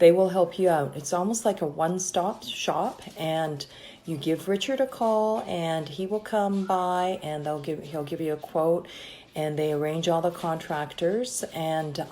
they will help you out. It's almost like a one-stop shop, and you give Richard a call and he will come by and he'll give you a quote, and they arrange all the contractors, and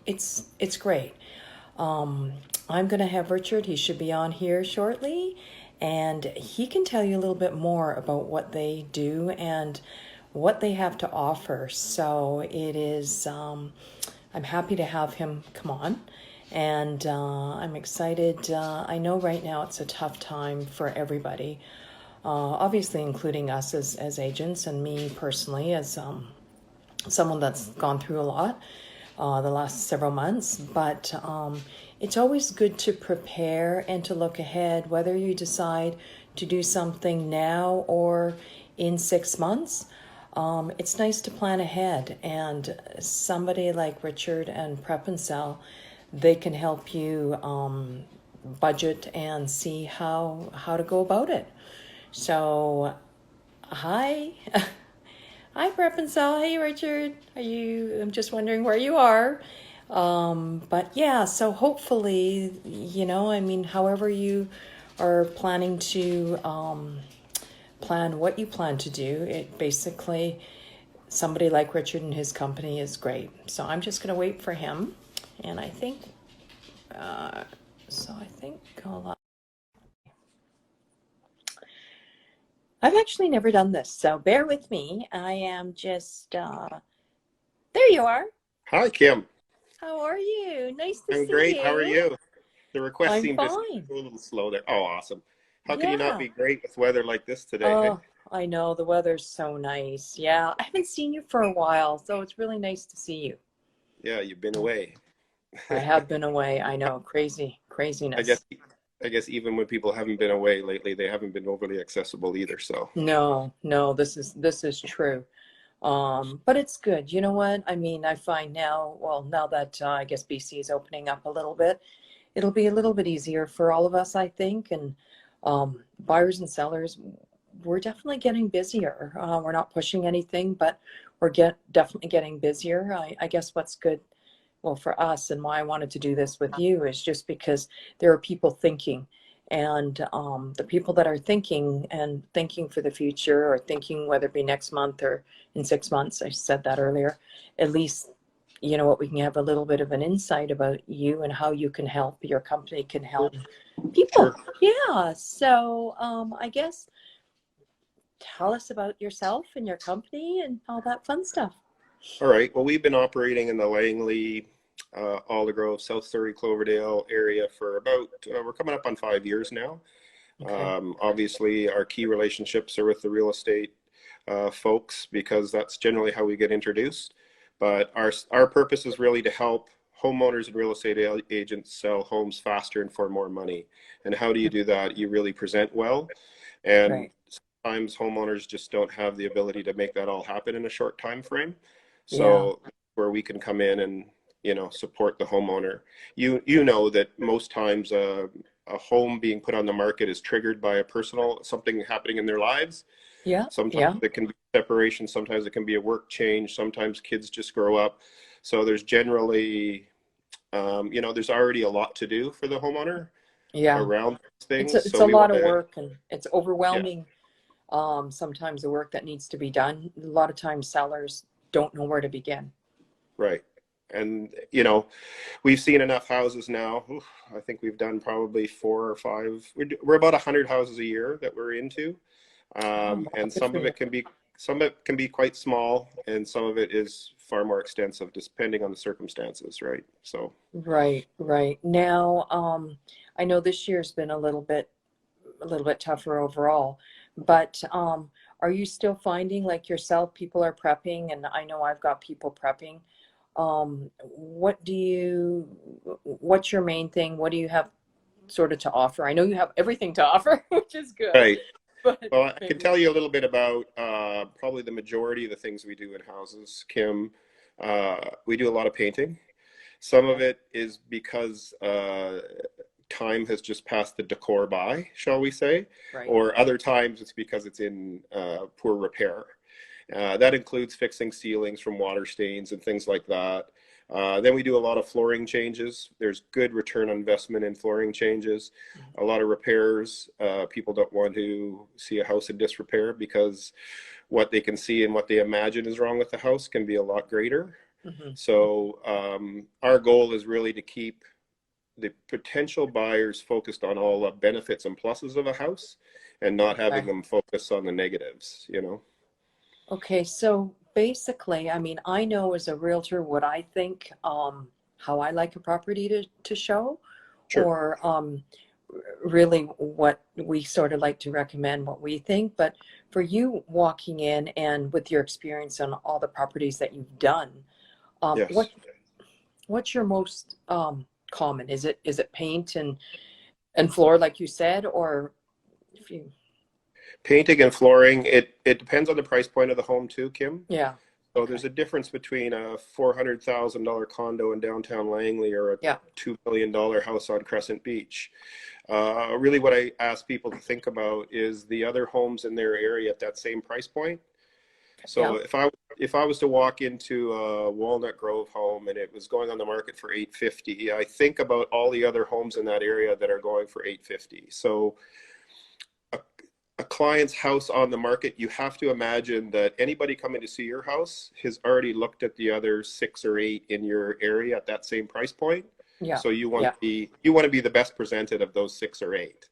it's great. I'm going to have Richard, he should be on here shortly, and he can tell you a little bit more about what they do and what they have to offer. So it is, I'm happy to have him come on, and I'm excited. I know right now it's a tough time for everybody, obviously including us as agents, and me personally as someone that's gone through a lot the last several months. But it's always good to prepare and to look ahead, whether you decide to do something now or in 6 months. It's nice to plan ahead, and somebody like Richard and Prep and Sell, they can help you budget and see how to go about it. So, hi. Hi, Prep and Sal. Hey, Richard. I'm just wondering where you are. But yeah, so hopefully, I mean, however you are planning to plan what you plan to do, it basically, somebody like Richard and his company is great. So I'm just going to wait for him. And I think, I've actually never done this, so bear with me. I am just, there you are. Hi, Kim. How are you? Nice to I'm see great. How are you. you? The request I'm seemed to fine. go a little slow there. Oh, awesome. How can you not Yeah. be great with weather like this today, hey? Oh, I know. The weather's so nice. Yeah. I haven't seen you for a while, so it's really nice to see you. Yeah, you've been away. I have been away. I know. I Craziness. guess I guess even when people haven't been away lately, they haven't been overly accessible either, so. No, this is true. But it's good. You know what? I mean, I find now, well, now that I guess BC is opening up a little bit, it'll be a little bit easier for all of us, I think. And buyers and sellers, we're definitely getting busier. We're not pushing anything, but we're definitely getting busier. I guess what's good, well, for us, and why I wanted to do this with you, is just because there are people thinking. And the people that are thinking and thinking for the future, or thinking whether it be next month or in 6 months, I said that earlier, at least, you know what, we can have a little bit of an insight about you and how you can help, your company can help people. Sure. Yeah. So I guess tell us about yourself and your company and all that fun stuff. All right. Well, we've been operating in the Langley, Aldergrove, South Surrey, Cloverdale area for about, we're coming up on 5 years now. Okay. Obviously, our key relationships are with the real estate folks, because that's generally how we get introduced. But our purpose is really to help homeowners and real estate agents sell homes faster and for more money. And how do you do that? You really present well. And Right. sometimes homeowners just don't have the ability to make that all happen in a short time frame. Yeah. So where we can come in and support the homeowner. You know that most times a home being put on the market is triggered by something happening in their lives. Yeah. Sometimes Yeah. it can be separation, sometimes it can be a work change, sometimes kids just grow up. So there's generally, there's already a lot to do for the homeowner Yeah. around It's things. a, it's So a we lot want of to, work, and it's yeah, overwhelming. Sometimes the work that needs to be done. A lot of times sellers don't know where to begin. right. And, we've seen enough houses now. Oof, I think we've done probably 4 or 5. We're about 100 houses a year that we're into. Oh, wow, And good for you. some of it can be quite small, and some of it is far more extensive, depending on the circumstances, right? So, Right, right. Now, I know this year's been a little bit tougher overall, but are you still finding, like yourself, people are prepping, and I know I've got people prepping. What's your main thing? What do you have sort of to offer? I know you have everything to offer, which is good, right. but Well, I can maybe. tell you a little bit about probably the majority of the things we do in houses, Kim. We do a lot of painting. Some of Okay, it is because time has just passed the decor by, shall we say, right. or other times it's because it's in poor repair. That includes fixing ceilings from water stains and things like that. Then we do a lot of flooring changes. There's good return on investment in flooring changes. A lot of repairs. People don't want to see a house in disrepair because what they can see and what they imagine is wrong with the house can be a lot greater. Mm-hmm. So our goal is really to keep the potential buyers focused on all the benefits and pluses of a house and not having Okay. them focus on the negatives, you know? Okay, so basically, I mean, I know as a realtor what I think, how I like a property to show, Sure. or really what we sort of like to recommend what we think. But for you walking in and with your experience on all the properties that you've done, Yes. what's your most common? Is it paint and floor like you said, or if you Painting and flooring, it depends on the price point of the home too, Kim. yeah. So Okay. there's a difference between a $400,000 condo in downtown Langley or a Yeah. $2 million house on Crescent Beach. Really what I ask people to think about is the other homes in their area at that same price point. Yeah. So if I was to walk into a Walnut Grove home and it was going on the market for 850, I think about all the other homes in that area that are going for 850. So a, a client's house on the market, you have to imagine that anybody coming to see your house has already looked at the other 6 or 8 in your area at that same price point. Yeah. So Yeah. you want to be the best presented of those 6 or 8.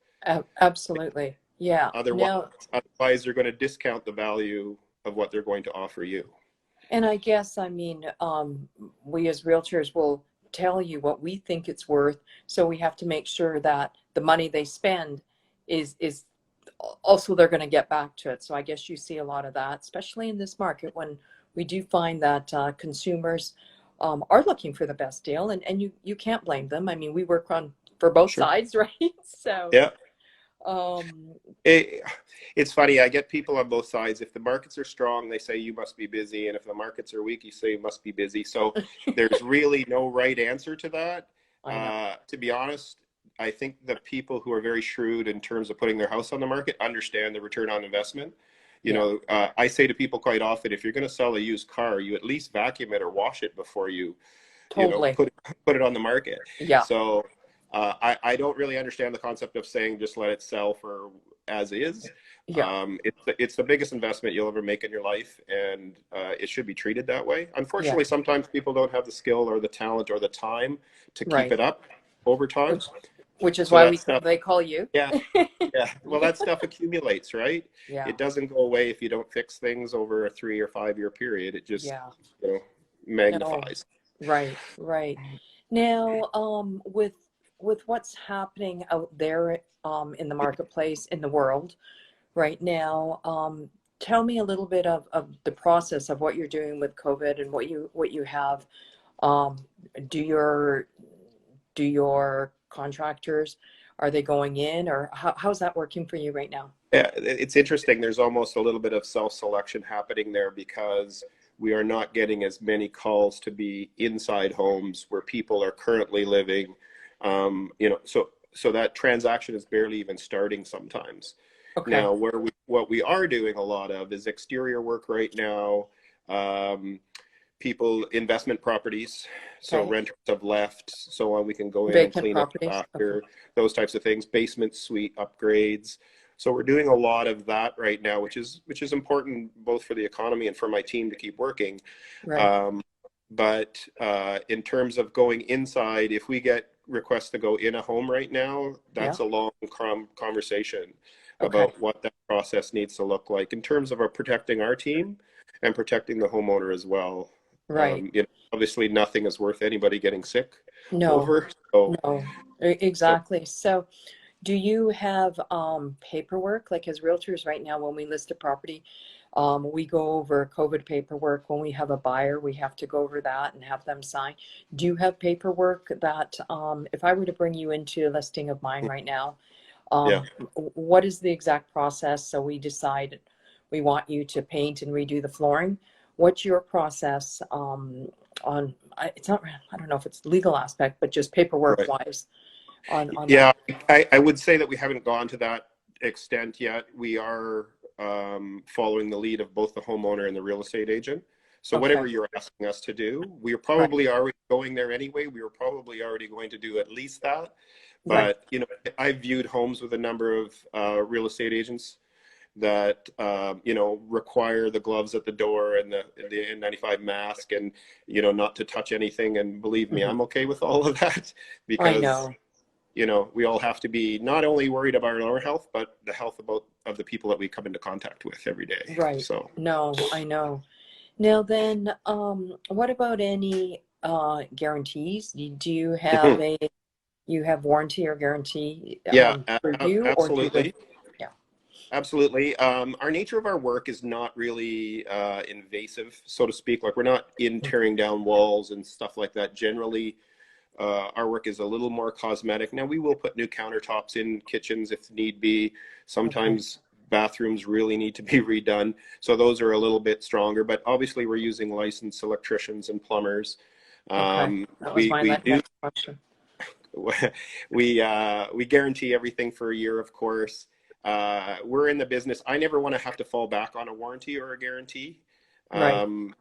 Absolutely. Yeah. Otherwise, Now, otherwise they're going to discount the value of what they're going to offer you. and I guess, I mean, we as realtors will tell you what we think it's worth. So we have to make sure that the money they spend is also they're going to get back to it. So I guess you see a lot of that, especially in this market when we do find that consumers are looking for the best deal, and you can't blame them. I mean, we work on for both Sure. sides, right? So, Yeah. um, It, it's funny. I get people on both sides. If the markets are strong, they say you must be busy. And if the markets are weak, you say you must be busy. So there's really no right answer to that. I know. To be honest, I think the people who are very shrewd in terms of putting their house on the market understand the return on investment. Yeah, I say to people quite often, if you're going to sell a used car, you at least vacuum it or wash it before totally. put it on the market. Yeah, So I don't really understand the concept of saying just let it sell for as is. yeah, It's the biggest investment you'll ever make in your life, and it should be treated that way. yeah. Unfortunately, sometimes people don't have the skill or the talent or the time to keep Right. it up over time. Which which is So why that stuff, they call you. yeah, yeah. Well, that stuff accumulates, right? Yeah, It doesn't go away if you don't fix things over a 3 or 5 year period. It just, yeah. you know, No, magnifies. right, right. Now, with what's happening out there in the marketplace in the world right now, tell me a little bit of the process of what you're doing with COVID and what you have. Um, do your do your contractors, are they going in, or how's that working for you right now? Yeah, it's interesting. There's almost a little bit of self-selection happening there because we are not getting as many calls to be inside homes where people are currently living. So that transaction is barely even starting sometimes. Okay. Now, what we are doing a lot of is exterior work right now. Um, People investment properties, so Okay. renters have left, so on. We can go in and Vacant clean up properties. Okay. after those types of things, basement suite upgrades. So we're doing a lot of that right now, which is important both for the economy and for my team to keep working. Right. um, but in terms of going inside, if we get requests to go in a home right now, Yeah. that's a long conversation Okay. about what that process needs to look like in terms of protecting our team and protecting the homeowner as well. Right. Obviously, nothing is worth anybody getting sick No, over. So, no, so exactly. So do you have paperwork, like as realtors right now, when we list a property, we go over COVID paperwork. When we have a buyer, we have to go over that and have them sign. Do you have paperwork that, if I were to bring you into a listing of mine right now, yeah, what is the exact process? So we decide we want you to paint and redo the flooring. What's your process on, it's not, I don't know if it's legal aspect, but just paperwork right. wise on that. Yeah, I would say that we haven't gone to that extent yet. We are following the lead of both the homeowner and the real estate agent. So Okay. whatever you're asking us to do, we are Right. probably already going there anyway. We were probably already going to do at least that. Right. But, I've viewed homes with a number of real estate agents that require the gloves at the door and the N95 mask and not to touch anything. And believe me, Hmm. I'm okay with all of that I because know. we all have to be not only worried about our health, but the health of the people that we come into contact with every day. Right. So No, I know. Now then, what about any guarantees? Do you have mhm. a you have warranty or guarantee Yeah, for you, or do the absolutely. yeah. Absolutely. Our nature of our work is not really invasive, so to speak. Like we're not in tearing down walls and stuff like that. Generally, our work is a little more cosmetic. Now, we will put new countertops in kitchens if need be. Okay. Sometimes bathrooms really need to be redone. So those are a little bit stronger. But obviously, we're using licensed electricians and plumbers. Okay. Um, That was we, my we do next question. we guarantee everything for a year, of course. We're in the business. I never want to have to fall back on a warranty or a guarantee. Right. Um,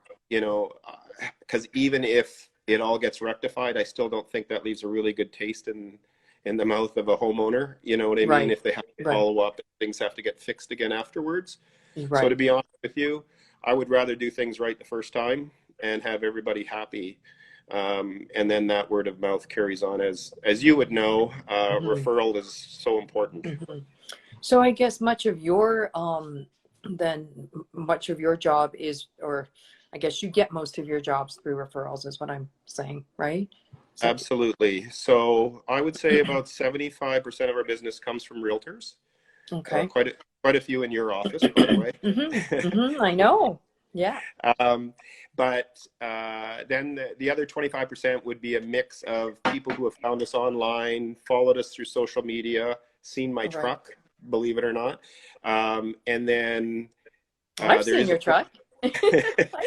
because even if it all gets rectified, I still don't think that leaves a really good taste in the mouth of a homeowner. You know what I mean? Right. If they have to Right. follow up, things have to get fixed again afterwards. So to Right. be honest with you, I would rather do things right the first time and have everybody happy. And then that word of mouth carries on. As you would know, Hmm. referral is so important. Hmm. So I guess then much of your job is, or I guess you get most of your jobs through referrals, is what I'm saying, right? Is that Absolutely. So I would say about 75% of our business comes from realtors. okay? Quite a few in your office, by the way. Hmm. Hmm. I know. Yeah. um, but then the other 25% would be a mix of people who have found us online, followed us through social media, seen my All right. truck, believe it or not. And then I've there seen is, of your course, truck. I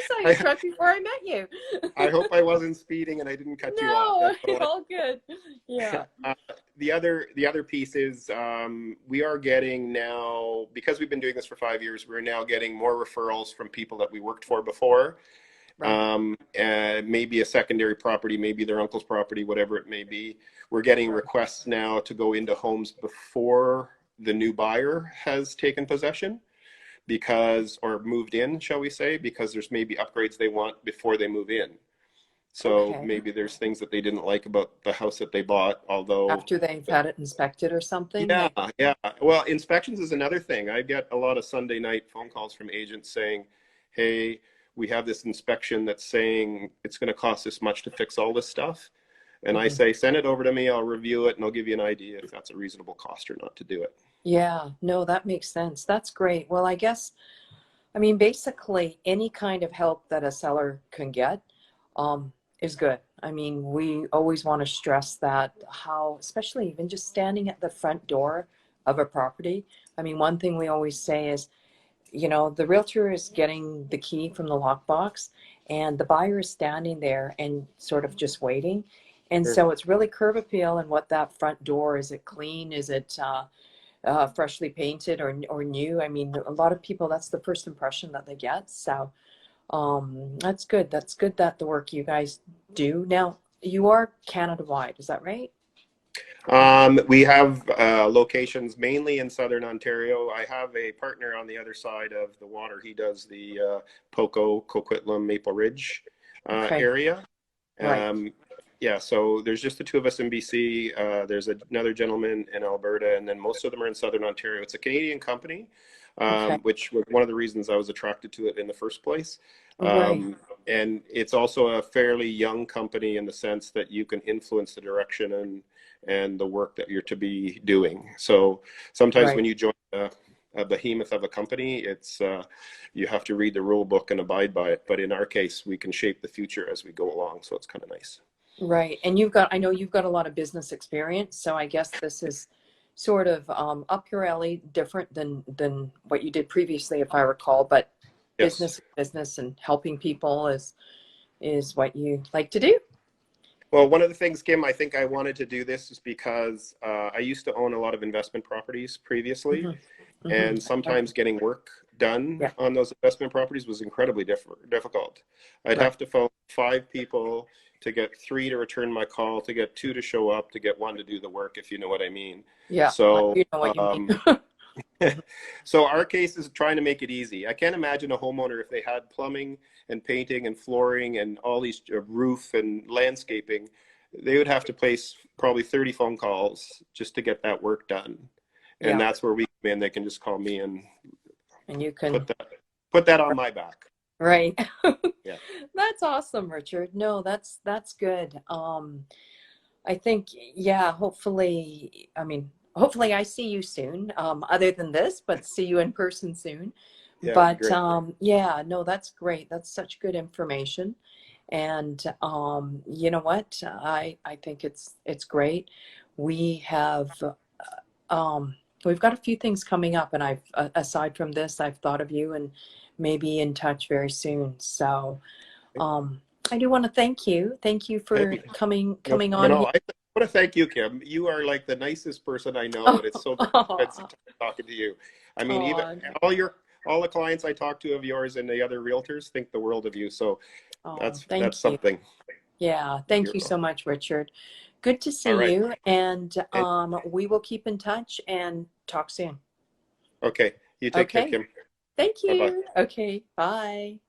saw your truck before I met you. I hope I wasn't speeding and I didn't cut you off. No, That's all all good. I, Yeah. the other piece is we are getting now, because we've been doing this for 5 years, we're now getting more referrals from people that we worked for before. Right. Maybe a secondary property, maybe their uncle's property, whatever it may be. We're getting Right. requests now to go into homes before the new buyer has taken possession or moved in, shall we say, because there's maybe upgrades they want before they move in. So Okay. maybe there's things that they didn't like about the house that they bought, although, After they've had it inspected or something, yeah, they. yeah. Well, inspections is another thing. I get a lot of Sunday night phone calls from agents saying, hey, we have this inspection that's saying it's going to cost this much to fix all this stuff. And I Mhm. say, send it over to me. I'll review it and I'll give you an idea if that's a reasonable cost or not to do it. Yeah. No, that makes sense. That's great. Well, I guess, I mean, basically, any kind of help that a seller can get is good. I mean, we always want to stress that how, especially even just standing at the front door of a property. I mean, one thing we always say is, the realtor is getting the key from the lockbox, and the buyer is standing there and sort of just waiting. And Sure. so it's really curb appeal. And what that front door, is it clean? Is it freshly painted or new? I mean, a lot of people, that's the first impression that they get. So that's good. That's good that the work you guys do. Now, you are Canada wide, is that right? We have locations mainly in Southern Ontario. I have a partner on the other side of the water. He does the Poco, Coquitlam, Maple Ridge Okay. area. Right. Um, yeah, so there's just the two of us in BC. There's another gentleman in Alberta, and then most of them are in Southern Ontario. It's a Canadian company, Okay. which was one of the reasons I was attracted to it in the first place. Right. And it's also a fairly young company in the sense that you can influence the direction and the work that you're to be doing. So sometimes when Right. you join a behemoth of a company, it's you have to read the rule book and abide by it. But in our case, we can shape the future as we go along. So it's kind of nice. Right. And I know you've got a lot of business experience, so I guess this is sort of up your alley, different than what you did previously, if I recall. But Yes. business and helping people is what you like to do. Well, one of the things, Kim, I think I wanted to do this is because I used to own a lot of investment properties previously. Hmm. Hmm. And sometimes getting work done Yeah. on those investment properties was incredibly difficult. I'd Right. have to phone 5 people to get 3 to return my call, to get 2 to show up, to get 1 to do the work, if you know what I mean. Yeah. I So, do know what you mean. Mhm. so our case is trying to make it easy. I can't imagine a homeowner if they had plumbing and painting and flooring and all these roof and landscaping, they would have to place probably 30 phone calls just to get that work done. And Yeah. that's where we come in. They can just call me and And you put can, that on my back. right. Yeah. That's awesome, Richard. No, that's good. I think, yeah, hopefully, I mean, hopefully I see you soon, other than this, but see you in person soon. Yeah, it'd be But great. yeah, no, that's great. That's such good information. And you know what? I think it's great. We have we've got a few things coming up, and I've aside from this, I've thought of you and maybe in touch very soon. So I do want to thank you. Thank you for Hey, coming on no, here. I want to thank you, Kim. You are like the nicest person I know, and it's so great to spend some time talking to you. I mean, even Oh, all the clients I talk to of yours and the other realtors think the world of you. So oh, that's thank you. something. Yeah, thank You're you so much, Richard. Good to all see right. you, and And, we will keep in touch and talk soon. okay, you take care, Okay, Kim. thank Bye bye. you. Okay, bye.